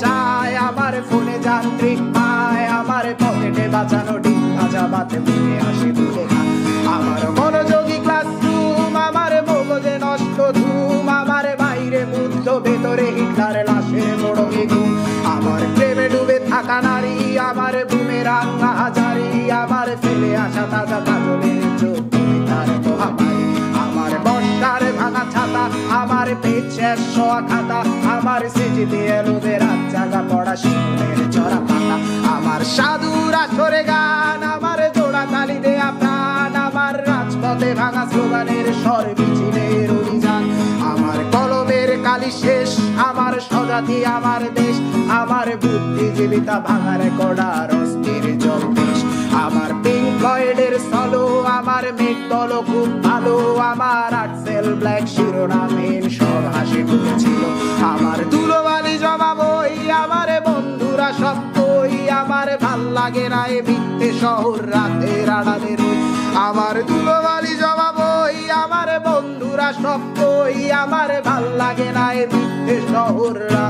চায়, আমার ফোনে যান্ত্রিক পায়, আমার পকেটে বাঁচানো ডিম ভাজা ভাতে মুখে হাসি তুলে খায়। আমার মনোযোগী ক্লাসরুম, আমার মগজে নষ্ট ধুম, আমার বাইরে বুদ্ধ ভেতরে হিটলার লাশের মোড়কে ঘুম। আমার প্রেমে ডুবে থাকা নারী, আমার বুমেরাং হাজারি, আমার ফেলে আসা তাজা কাজলের চোখ তার মহামারী। আমার বর্ষার ভাঙা ছাতা, আমার পেট শেষ হওয়া খাতা, আমার সেজিতে এলোদের রাত জাগা পড়া শিশুদের চড়া পাতা। আমার সাধুর আসরে গান, আমার জোড়া তালি দেয়া প্রাণ, আমার রাজপথে ভাঙা স্লোগানের স্বর মিছিলের অভিযান। আমার কলমের কালি শেষ, আমার স্বজাতি আমার দেশ, আমার বুদ্ধিজীবিতা ভাঙার কড়ার অস্থির জলদেশ। আমার পিঙ্ক ফ্লয়েডের সলো, আমার মেঘ বলো খুব ভালো, আমার আর্টসেল ব্ল্যাক শিরোনামহীন সব হাসি মুখেছিল। আমার ধুলোবালি জমা বই, আমার বন্ধুরা সব কই, আমার ভাল লাগে না এ মিথ্যে শহর রাতের আড়ালে রই। আমার ধুলোবালি জমা বই, আমার বন্ধুরা সব কই, আমার ভাল লাগে না এ মিথ্যে শহর রাত